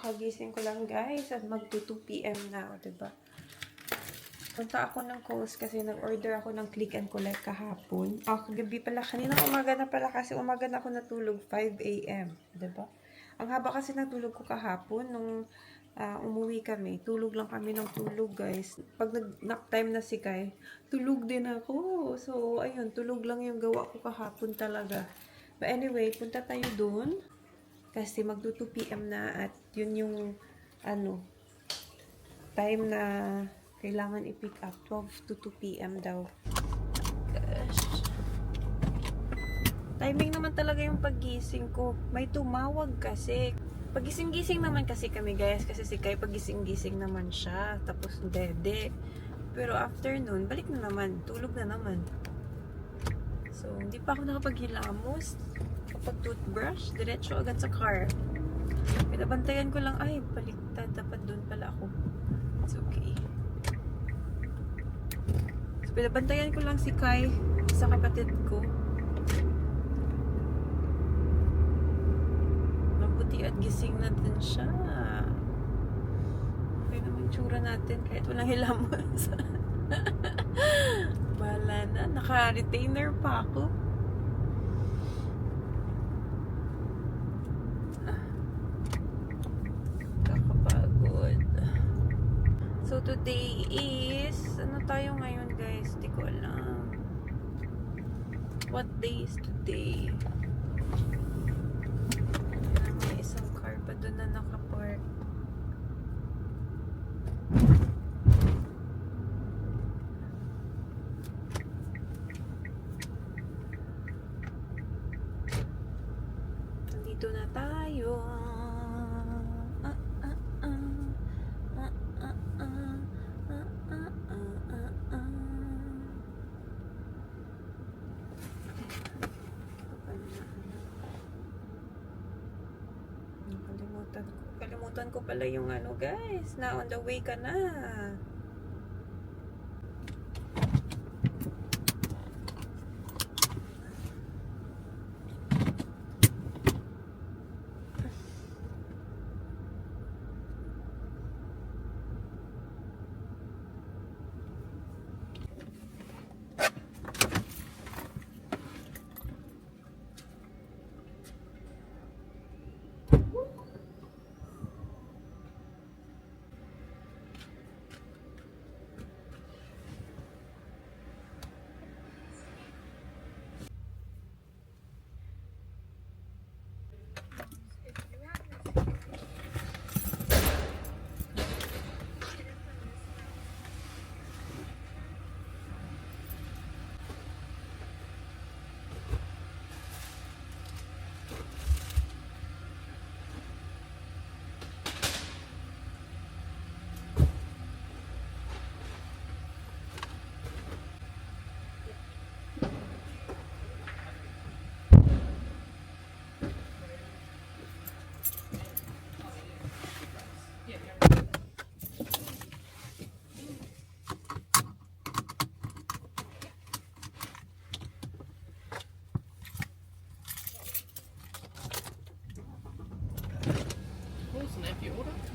kakagising ko lang guys at magto 2 PM na, diba? Punta ako ng Kohl's kasi nag-order ako ng click and collect kahapon. Kagabi pala. Kanina umaga na pala kasi umaga na ako natulog 5 AM, diba? Ang haba kasi natulog ko kahapon nung umuwi kami. Tulog lang kami ng tulog guys. Pag nag-nap time na si Kai, tulog din ako. So, ayun, tulog lang yung gawa ko kahapon talaga. But anyway, punta tayo dun. Kasi magto 2 PM na at yun yung time na kailangan i-pick up. 12 to 2 PM daw. Gosh. Timing naman talaga yung paggising ko. May tumawag kasi. Pagising-gising naman kasi kami guys. Kasi si Kai pagising-gising naman siya. Tapos dede. Pero afternoon, balik na naman. Tulog na naman. So, hindi pa ako nakapaghilamos. Kapag toothbrush, diretso agad sa car. Pinabantayan ko lang, ay, baliktad. Dapat doon pala ako. It's okay. So, pinabantayan ko lang si Kai sa kapatid ko. Mabuti at gising na din siya. Okay naman yung tsura natin kahit walang hilamos. Bahala na. Naka-retainer pa ako. Kakapagod. So, today is... Ano tayo ngayon, guys? Di ko alam. What day is today? May isang car pa doon na nakapark. Dito na tayo. Kalimutan ko pala yung guys, na on the way ka na.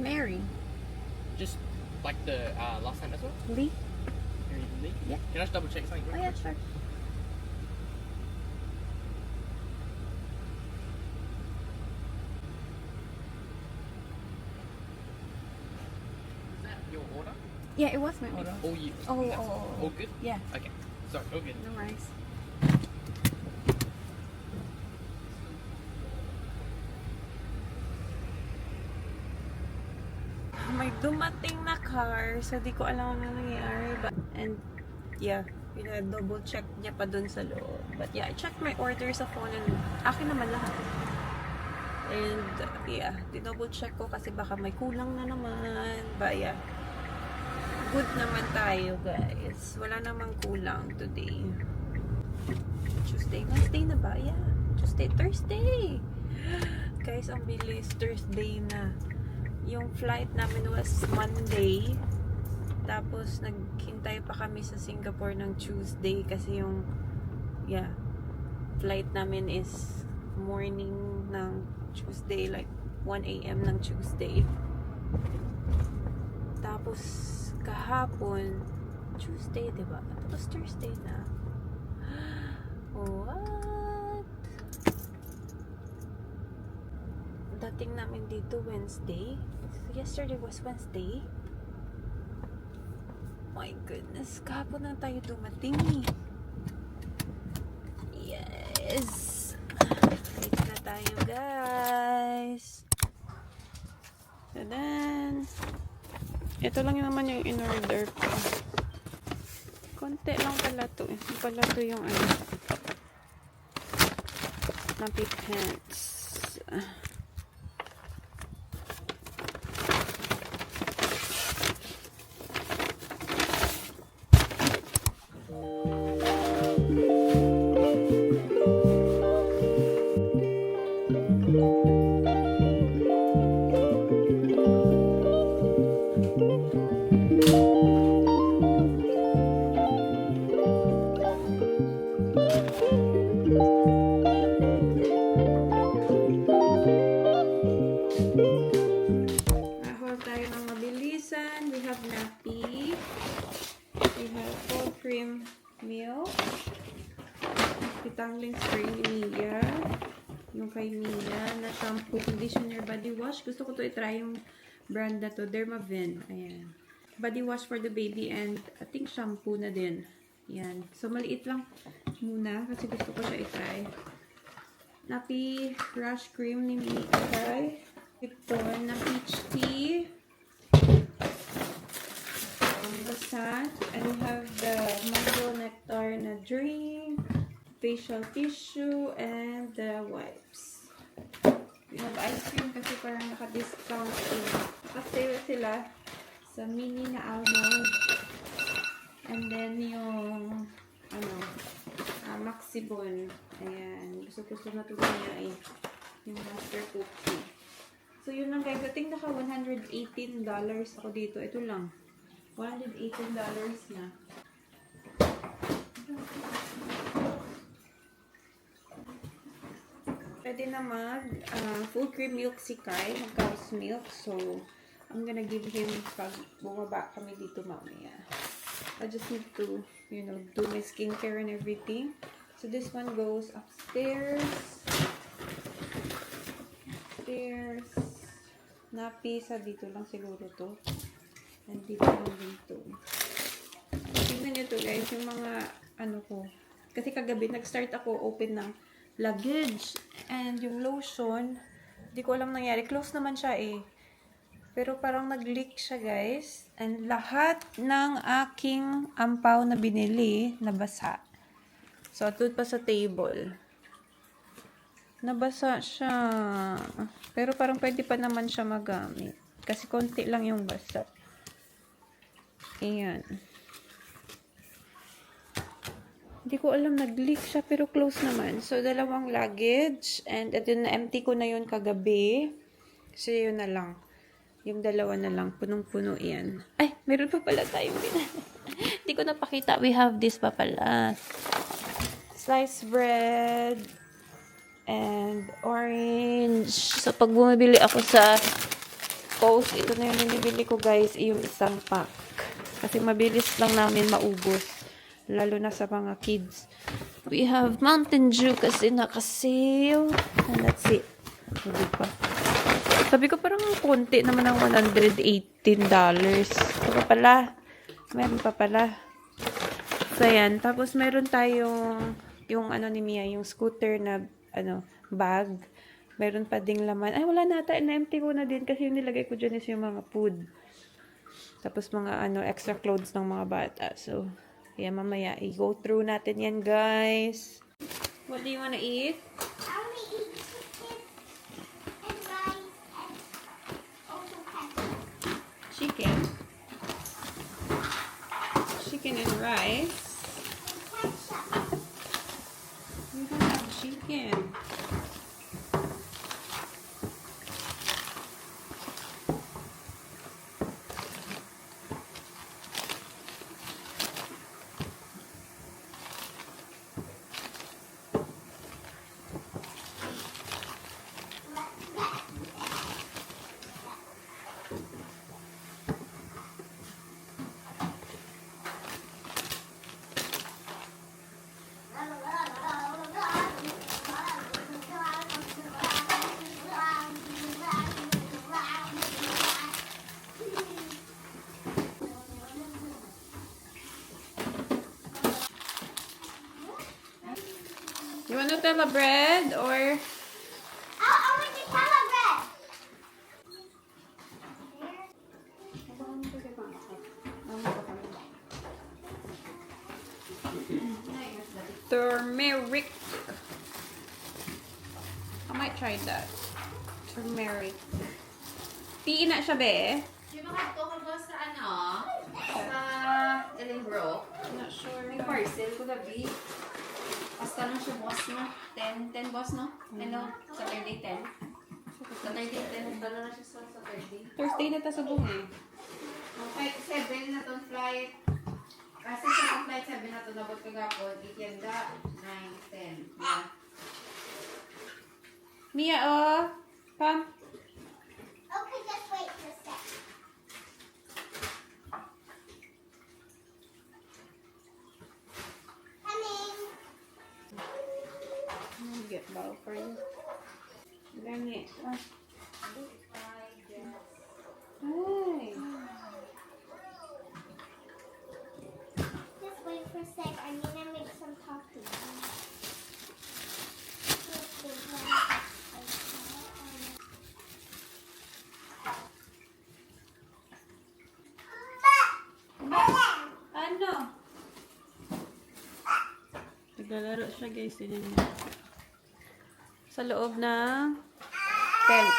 Mary. Just like the last time as well? Lee? Mary Lee? Yeah. Can I just double check something? Oh yeah, sure. Is that your order? Yeah, it was my order. All you? Oh, that's oh. all good? Yeah. Okay. Sorry, all good. No worries. May dumating na car, so di ko alam ano nangyayari. And yeah, double check niya pa dun sa loob. But yeah, I checked my order sa phone and akin naman lahat. And yeah, double check ko kasi baka may kulang na naman. But yeah, good naman tayo guys. Wala namang kulang today. Tuesday, Wednesday na ba? Yeah, Tuesday, Thursday. Guys, ang bilis, Thursday na. Yung flight namin was Monday. Tapos naghintay pa kami sa Singapore ng Tuesday kasi yung flight namin is morning ng Tuesday, like 1 a.m. ng Tuesday. Tapos, kahapon, Tuesday, diba? Tapos Thursday na. What? Dating namin dito Wednesday. So, yesterday was Wednesday. My goodness, kahapon na tayo dumating. Yes! Late na tayo, guys. So then, ito lang naman yung in-order ko. Konti lang pala to. Hindi pala to yung ano. Nappy pants. Ahol tayo ng mabilisan. We have nappy. We have full cream milk. Pitangling spray ni Mia. Yung kay Mia na shampoo, conditioner, body wash. Gusto ko to i-try yung brand na to. Dermaven. Ayan. Body wash for the baby and I think shampoo na din. Ayan. So, maliit lang muna kasi gusto ko siya i-try. Nappy Rush Cream ni Mia. Ito na peach tea. Basat. And we have the mango nectar na drink. Facial tissue. And the wipes. We have ice cream kasi parang naka-discount. Naka-sale sila sa mini na almond. And then yung Maxibon. Ayan. Gusto na ito niya eh. Yung master cookie. So, yun lang guys. I think naka $118 ako dito. Ito lang. $118 na. Pwede na full cream milk si Kai. Cow's milk. So, I'm gonna give him pag bumaba kami dito mamaya. I just need to, do my skincare and everything. So, this one goes upstairs. Nappy sa dito lang siguro to. And dito lang din to. Tingnan nyo to guys, yung mga ko. Kasi kagabi nag-start ako open ng luggage. And yung lotion, di ko alam nangyari. Close naman siya eh. Pero parang nag-leak siya guys. And lahat ng aking ampaw na binili, nabasa. So, doon pa sa table. Nabasa siya. Pero parang pwede pa naman siya magamit. Kasi konti lang yung basa. Ayan. Hindi ko alam, nag-leak siya pero close naman. So, dalawang luggage. And ito na, empty ko na yun kagabi. Kasi yun na lang. Yung dalawa na lang. Punong-puno yan. Ay, meron pa pala tayong hindi ko napakita. We have this pa pala. Sliced bread. And orange. So, pag bumibili ako sa Post, ito na yung binibili ko guys, yung isang pack. Kasi mabilis lang namin maubos. Lalo na sa mga kids. We have Mountain Dew kasi naka-sale. And that's it. Hindi pa. Sabi ko parang konti naman ng $118. Ito pa pala. Meron pa pala. So, yan. Tapos, meron tayong yung ni Mia, yung scooter na bag. Meron pa ding laman. Ay, wala nata. Na-empty ko na din kasi yung nilagay ko dyan is yung mga food. Tapos mga extra clothes ng mga bata. So, kaya mamaya i-go through natin yan, guys. What do you wanna eat? I want to eat chicken and rice and also ketchup. Chicken. Chicken and rice. Ketchup. We don't have chicken. Nutella bread or... I want Nutella bread. Turmeric. I might try that. Turmeric. Tiin na siya, be. Yung mga to ko sa ano? Sa Elenbrook. Not sure. May parcel ko gabi. Basta lang siya boss no? 10 boss no? Ano? Saturday 10. Saturday 10. Dala na siya sa Saturday. Thursday na ta sa bungi. Okay, 7 na tong flight. Kasi sa flight 7 na to nabot kagapon. Ikyenda 9, 10. Yeah. Mia, oh. Come. Okay, just wait for a sec. Coming. I'll get bowl for you. Gani. Ah. Ay. Just wait for a sec. I need to make some coffee. Ano? Naglalaro siya guys. Yun yun. Sa loob ng tent.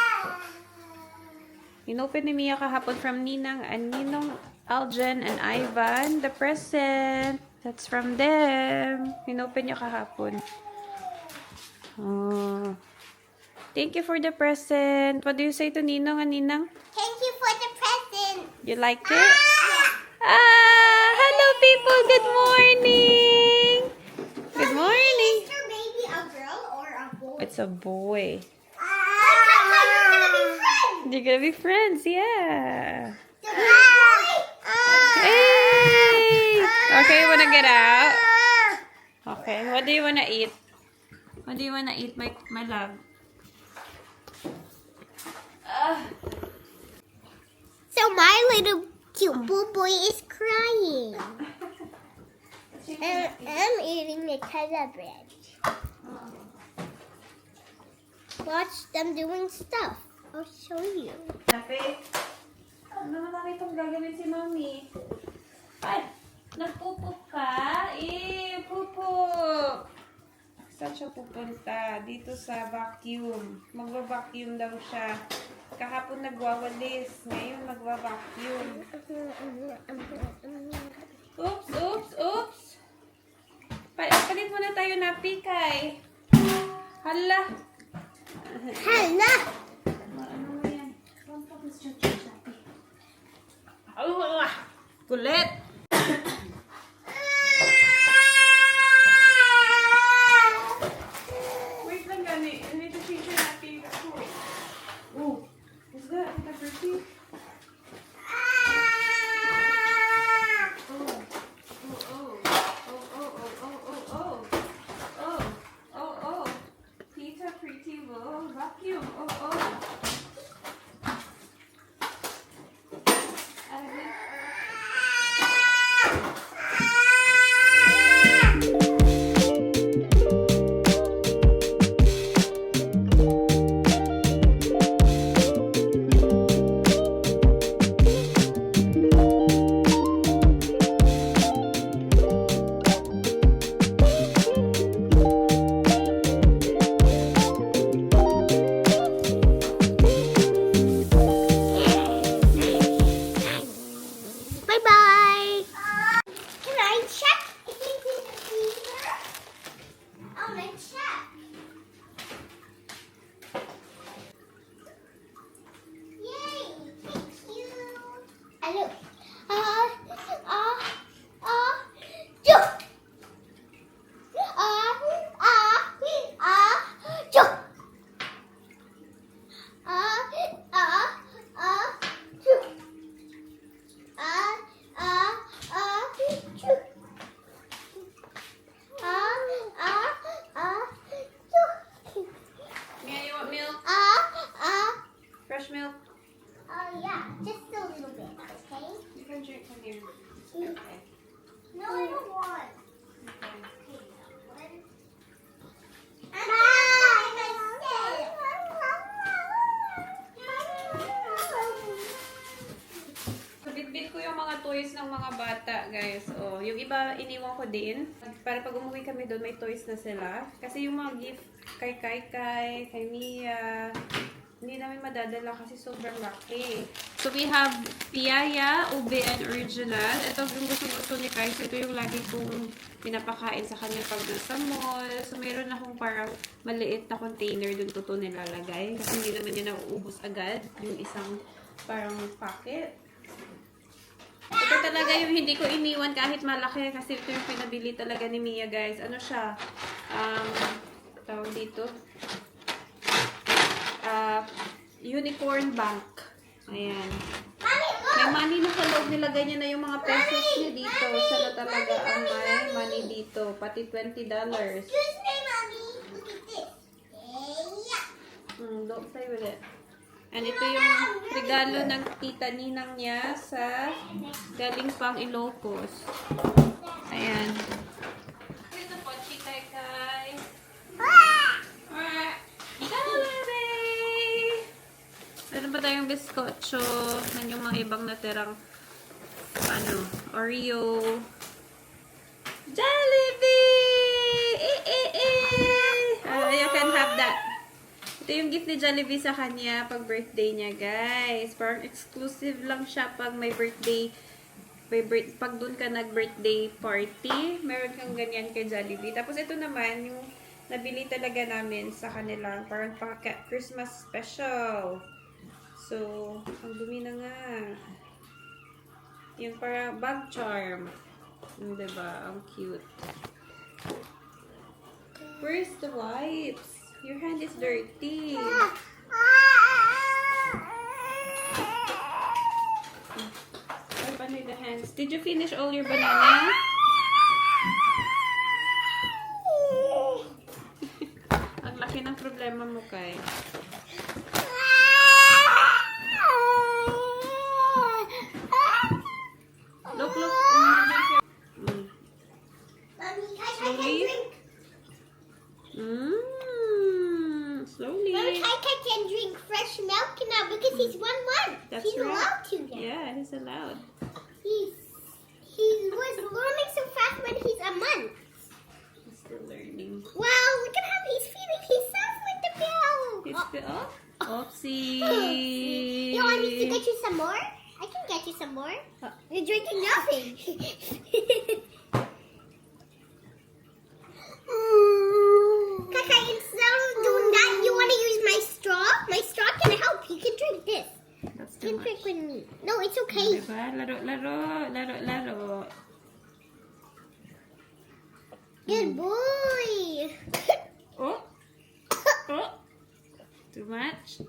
Inopen ni Mia kahapon from Ninang and Ninong, Aljen and Ivan. The present. That's from them. Inopen niya kahapon. Oh. Thank you for the present. What do you say to Ninong and Ninang? Thank you for the present. You like it? Hello people. Good morning. Good morning. Is your baby a girl or a boy? It's a boy. You're gonna be friends. You're gonna be friends, yeah. Hey! Okay, you wanna get out? Okay, what do you wanna eat? What do you wanna eat, my love? So my little cute blue boy is crying. And I'm eating Nutella bread. Watch them doing stuff. I'll show you. Nafe, ano na nakita mong gagawin si Mami? Ay, nagpupo ka? Pupo! Saan siya pupunta? Dito sa vacuum. Magva-vacuum daw siya. Kahapon nagwawalis. Ngayon magva-vacuum. Oops, oops, oops! Palit muna tayo na pikay. Hala! Hala! Ano na yan? Kulit! Wait lang gani. I need to change your nappy. Oh, is that the pretty? Tita Pretty will vacuum. Bye-bye. Can I check if it's in the freezer? I want to check. Yay! Thank you. Hello. Ju. Ju. Mia, you want milk? Fresh milk? Oh yeah, just a little bit, okay? Bibili ko yung mga toys ng mga bata, guys. Oh, yung iba iniwan ko din. Para pag umuwi kami doon, may toys na sila. Kasi yung mga gift kay kay Mia, hindi namin madadala kasi sobrang laki. So, we have Piaya, Ube, and Original. Ito yung gusto ni Kai. So, ito yung lagi kong pinapakain sa kanya pag nasa mall. So, meron akong parang maliit na container dun ko ito nilalagay. Kasi hindi naman yun nauubos agad. Yung isang parang packet. Ito talaga yung hindi ko iniwan kahit malaki. Kasi ito yung pinabili talaga ni Mia, guys. Ano siya? Tawag dito. Unicorn Bank. Ayan. May money na sa loob. Nilagay niya na yung mga pesos niya dito. Siya na talaga ang may money dito. Pati $20. Excuse me, Mommy. Look at this. Yeah. Don't play with it. And ito yung regalo ng tita ninang niya sa galing pang Ilocos. Ayan. Ito po, chika kay. Meron pa tayong biskotso. Yan yung mga ibang natirang Oreo. Jollibee! You can have that. Ito yung gift ni Jollibee sa kanya pag birthday niya, guys. Parang exclusive lang siya pag may birthday. Pag dun ka nag-birthday party, meron kang ganyan kay Jollibee. Tapos ito naman, yung nabili talaga namin sa kanila. Parang Christmas special. So, ang dumi na nga. Yung parang bag charm. Diba? Ang cute. Where's the wipes? Your hand is dirty. Wipe under the hands. Did you finish all your banana? Ang laki ng problema mo, Kai. Look. Mommy, Kai Slowly. can drink. Slowly. Mommy, Kai can drink fresh milk now because he's 1 month. That's He's right. allowed to now. Yeah, he's allowed. He was learning so fast when he's a month. He's still learning. Wow, look at how he's feeding himself with the milk. He's still, oopsie. You want me to get you some more? I can get you some more. You're drinking nothing. Kaka, instead of doing that, you want to use my straw? My straw can help. You can drink this. That's You too can much. drink with me. No, it's okay. Diba? Laro. Good boy. Oh. Too much?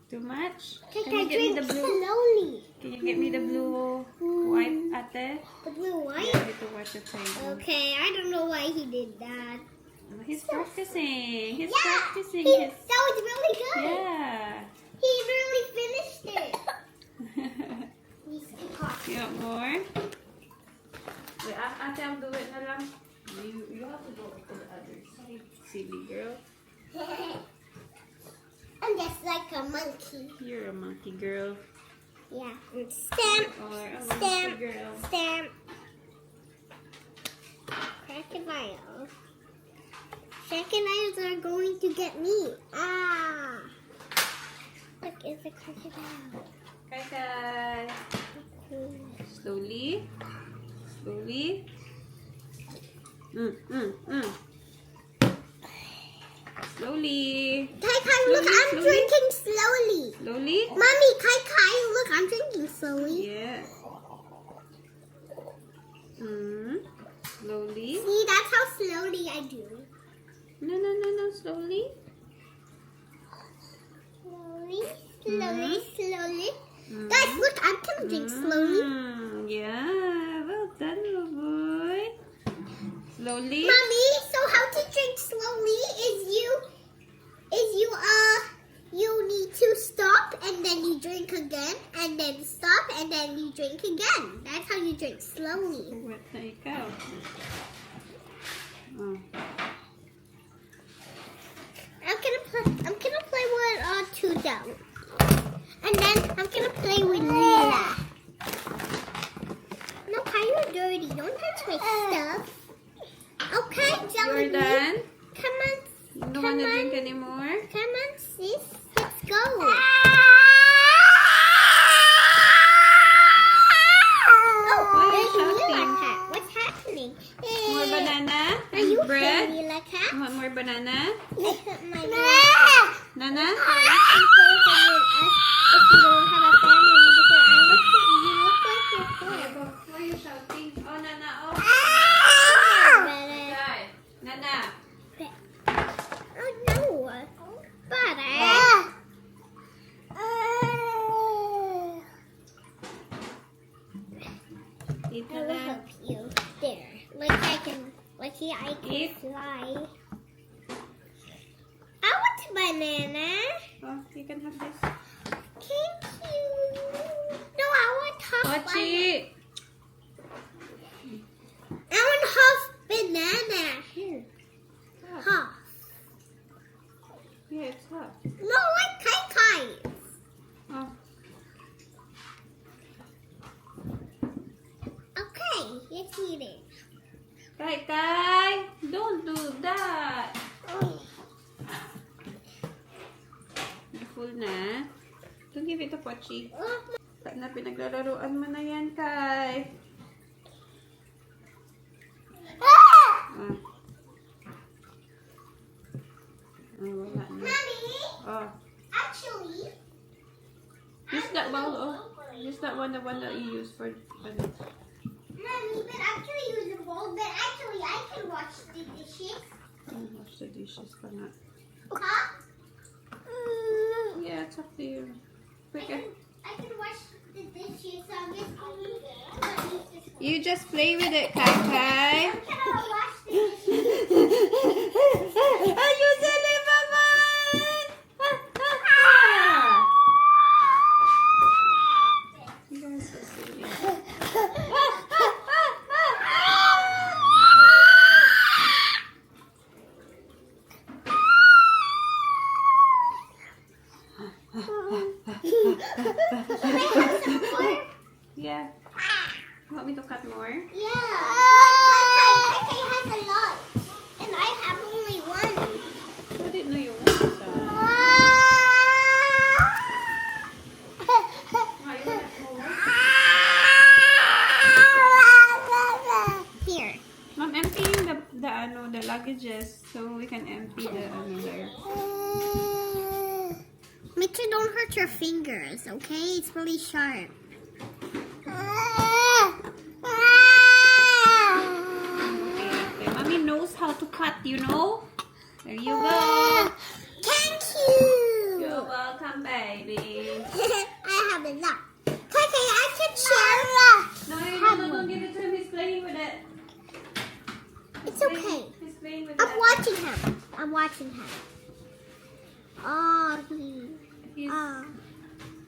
Too much? Kaka, Can you get me drink the blue? slowly. Can you get me the blue wipe, ate? The blue white? Yeah, to wipe the table. Okay, I don't know why he did that. He's practicing. He's Yeah, practicing. that was really good. Yeah. He really finished it. He's caught. You want more? Wait, ate, I'll do it na lang. You have to go to the other side, silly girl. I'm just like a monkey. You're a monkey girl. Yeah. And stamp, Or a Stamp. monkey girl. stamp. Crocodiles. Crocodiles are going to get me. Ah. Look, it's a crocodile. Kai. Slowly. Slowly. Kai, look, Slowly, I'm slowly. drinking slowly. Slowly. Mommy, Kai, look, I'm drinking slowly. Yeah. Slowly. See, that's how slowly I do. No. Slowly. Slowly. Guys, look, I can drink slowly. Yeah. Well done, little boy. Slowly. Mommy, so how to drink slowly is you need to stop and then you drink again and then stop and then you drink again. That's how you drink slowly. Wet na ikaw. Oh. I'm gonna play with two down. And then I'm gonna play touch my stuff. Okay, Jelly You're bean. done? Come on. You don't wanna drink anymore? Come on, sis. Let's go. Why are you there's shouting? Vanilla Cat. What's happening? More banana? Are you Bread? Vanilla Cat? You want more banana? Look at my Nana? If you don't have a family, because I look at you, you look like you're poor. Why are you shouting? Oh, Nana, oh. Better. Guy. Nana. Oh no. Butter. Eat I will na. help you. There. Like here I can Eat. fly. I want a banana. Oh, you can have this. Thank you. No, I want half banana. Pochi! I want half banana. Here. Half. Yeah, it's hot. No, like Kai Kai. Oh. Okay, let's eat it. Kai, don't do that. You full na? Don't give it to Pochi. Saan na pinaglalaroan mo na yan, Kai? Ah. Oh, wala na. Mommy, Oh. actually, Use that bowl, oh. Use that one, the one that you use for... ano. Mommy, but actually use a bowl, but actually I can wash the dishes. Wash the dishes pa nga. Huh? Yeah, it's up to you. Quick, eh. I can wash the dishes, so I'm just going to use this. You just play with it, Kai. How can I wash the dishes? Are you silly, Mama? You guys are silly. Yeah. You want me to cut more? Yeah. Kai has a lot, and I have only one. I didn't know you wanted that. Here. Mom, emptying the luggages so we can empty the there. Make sure don't hurt your fingers, okay? It's really sharp. Okay, Mommy knows how to cut, you know? There you go. Thank you. You're welcome, baby. I have a lot. Okay, I can share. No, don't give it to him. He's playing with it. It's okay. He's playing with I'm it. watching him. I'm watching him. Oh, He's, oh.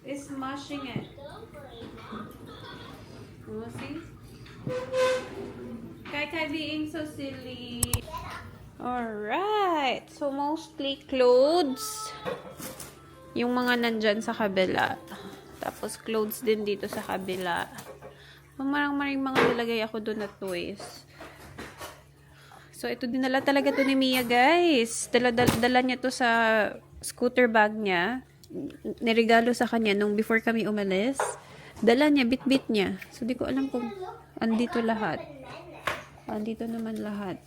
he's mushing it. Oh, see? Kai being so silly. Alright. So, mostly clothes. Yung mga nandyan sa kabila. Tapos, clothes din dito sa kabila. Marang-maring mga nilagay ako doon na toys. So, ito dinala talaga to ni Mia, guys. Dala niya to sa scooter bag niya. Niregalo sa kanya nung before kami umalis. Dala niya, bit-bit niya. So, di ko alam kung andito lahat. Andito naman lahat.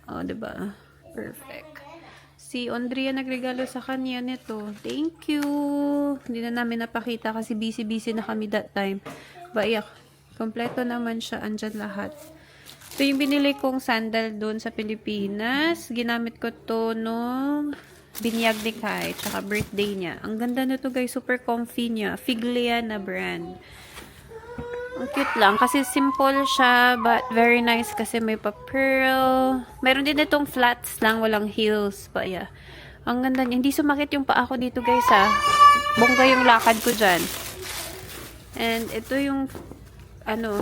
O, diba? Perfect. Si Andrea nagregalo sa kanya nito. Thank you. Hindi na namin napakita kasi busy-busy na kami that time. But yeah, kompleto naman siya. Andyan lahat. Ito yung binili kong sandal doon sa Pilipinas. Ginamit ko to nung binyag ni Kai, tsaka birthday niya. Ang ganda nito guys, super comfy niya. Figlia na brand. Ang cute lang, kasi simple siya, but very nice kasi may pa-pearl. Meron din itong flats lang, walang heels. But yeah, ang ganda niya. Hindi sumakit yung paa ko dito guys ha. Bongga yung lakad ko dyan. And ito yung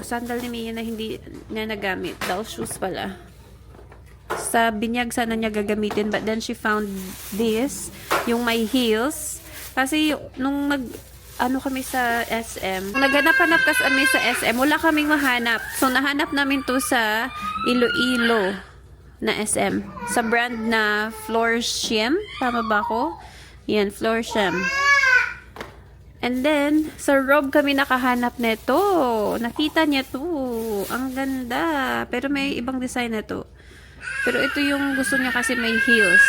sandal ni Mia na hindi niya nagamit. Doll shoes pala. Sa binyag sana niya gagamitin, but then she found this, yung may heels. Kasi nung ano kami sa SM. Naghanap-hanap kami sa SM. Wala kaming mahanap. So, nahanap namin to sa Iloilo na SM. Sa brand na Florsheim. Tama ba ako? Yan, Florsheim. And then, sa Rob kami nakahanap nito. Nakita niya to. Ang ganda. Pero may ibang design na to. Pero ito yung gusto niya kasi may heels.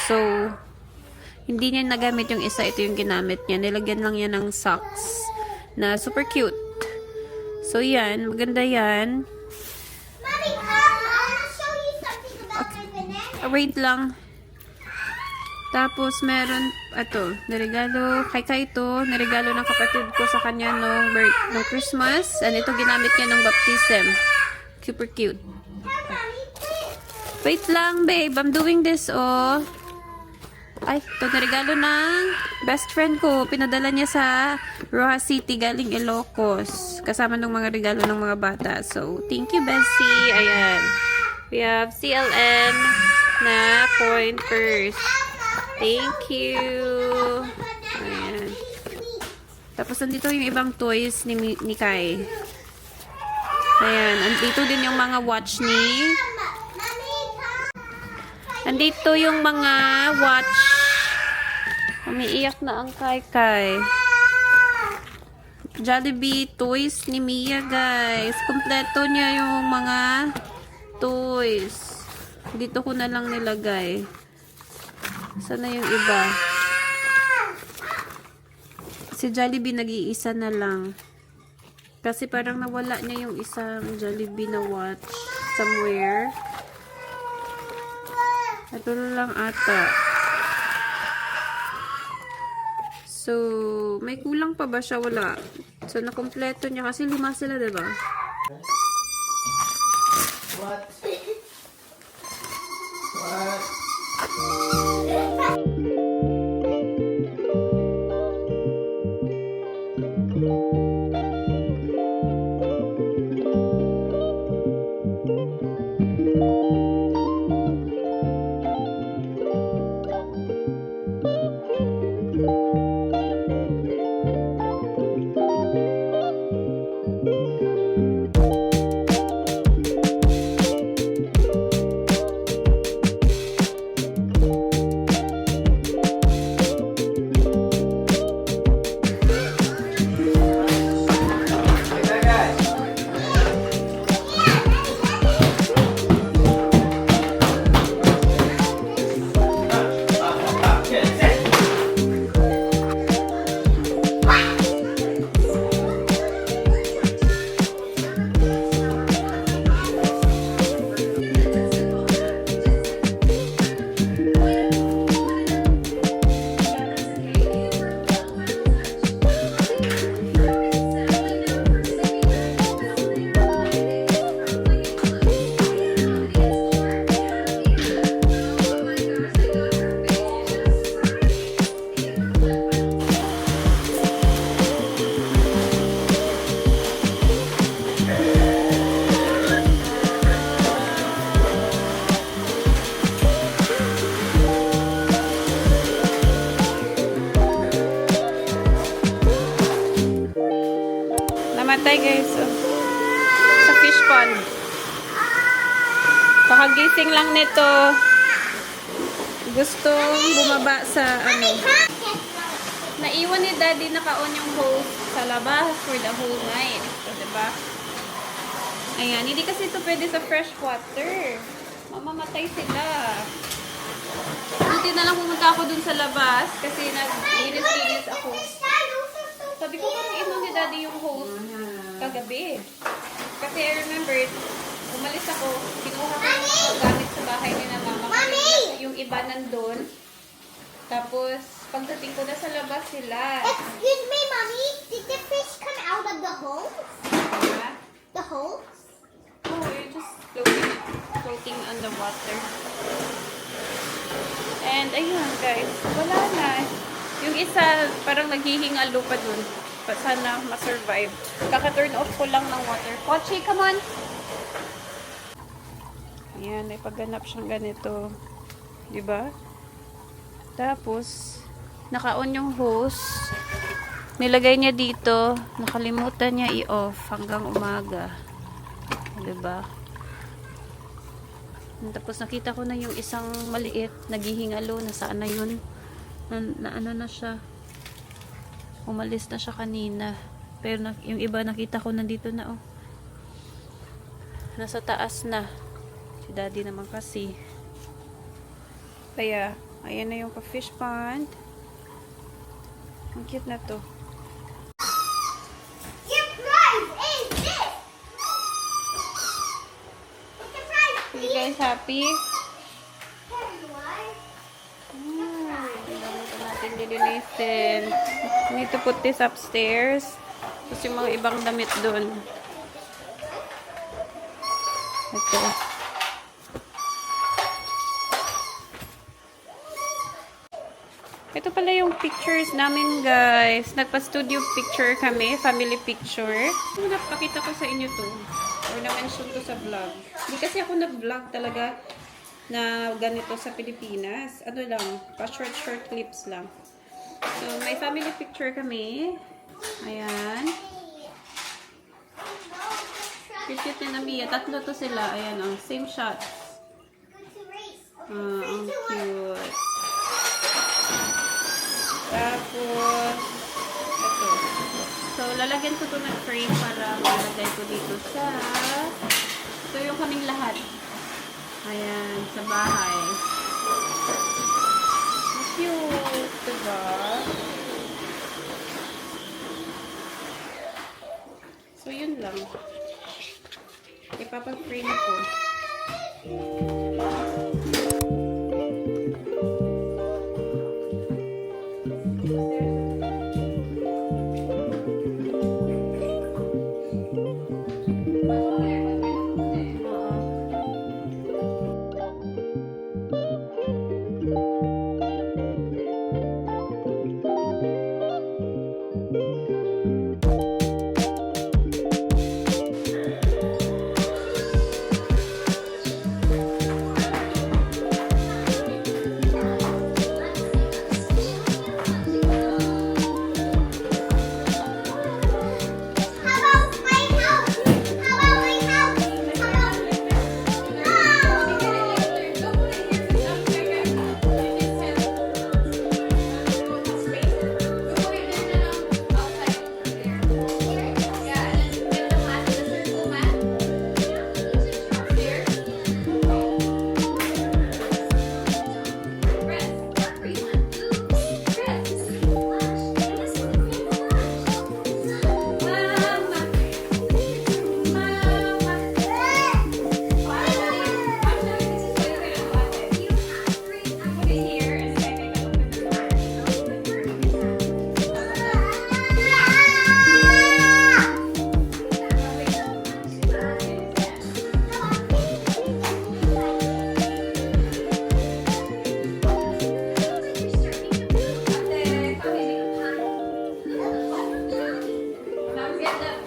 So, hindi niya nagamit yung isa. Ito yung ginamit niya. Nilagyan lang niya ng socks na super cute. So, yan. Maganda yan. Mommy, I wanna show you something about my banana. Wait lang. Tapos, meron, ito, niregalo, kay Kaito, niregalo ng kapatid ko sa kanya nung Christmas. And ito, ginamit niya nung baptism. Super cute. Mommy, please. Wait lang, babe. I'm doing this, oh. Ay, ito, niregalo ng best friend ko. Pinadala niya sa Rojas City, galing Ilocos. Kasama ng mga regalo ng mga bata. So, thank you, Bessie. Ayan. We have CLN na coin purse. Thank you. Ayan. Tapos, nandito yung ibang toys ni Kai. Ayan. Andito din yung mga watch ni... Mommy, come. Andito yung mga watch. Umiiyak na ang Kai. Jollibee toys ni Mia, guys. Kompleto niya yung mga toys. Dito ko na lang nilagay. Sana yung iba? Si Jollibee nag-iisa na lang. Kasi parang nawala niya yung isang Jollibee na watch somewhere. Ito na lang ata. So, may kulang pa ba siya? Wala. So, nakompleto niya. Kasi 5 sila, diba? What? Namatay, guys. Oh. Sa fish pond. Pakagising lang nito. Gustong bumaba sa ano. Naiwan ni Daddy naka-on yung hose sa labas for the whole night. So, diba? Ayan. Hindi kasi ito pwede sa fresh water. Mamamatay sila. Buti na lang pumunta ako dun sa labas kasi nag-linis ako. Sabi ko kung inom ni Daddy yung hose kagabi. Kasi I remember, umalis ako, kinuha ko yung gamit sa bahay ni na mama. Yung iba nandun. Tapos, pagdating ko na sa labas sila. Excuse me, Mommy. Did the fish come out of the hole? Diba? The hole? Oh, you're just floating on the water. And ayun guys, wala na. Yung isa, parang naghihingalo pa dun. Sana ma-survive. Kaka-turn off ko lang ng water. Pochi, come on! Ayan, may pagganap siyang ganito. Diba? Tapos, naka-on yung hose. Nilagay niya dito, nakalimutan niya i-off hanggang umaga. Diba? Tapos nakita ko na yung isang maliit, naghihingalo, nasaan na yun? Na ano na siya? Umalis na siya kanina. Pero yung iba nakita ko nandito na, oh. Nasa taas na. Si daddy naman kasi. Kaya, ayan na yung ka-fish pond. Ang cute na to. Your prize is this. The prize Are you guys happy? Tell you why. Ang dami pa natin dilinisin. We need to put this upstairs. Tapos yung mga ibang damit doon. Ito. Ito pala yung pictures namin, guys. Nagpa-studio picture kami. Family picture. Napakita ko sa inyo to. Or na-mention to sa vlog. Hindi kasi ako nag-vlog talaga na ganito sa Pilipinas. Ano lang, pa-short clips lang. So, may family picture kami. Ayan. Cute ni Mia. Tatlo to sila. Ayan, oh. Same shot. Ang cute. Tapos, ito. So, lalagyan ko to ng frame para malagay ko dito sa ito yung kaming lahat. Ayan, sa bahay. Cute, diba? So, yun lang. Ipapag-frame ko. How about my house? How about my house? Now get the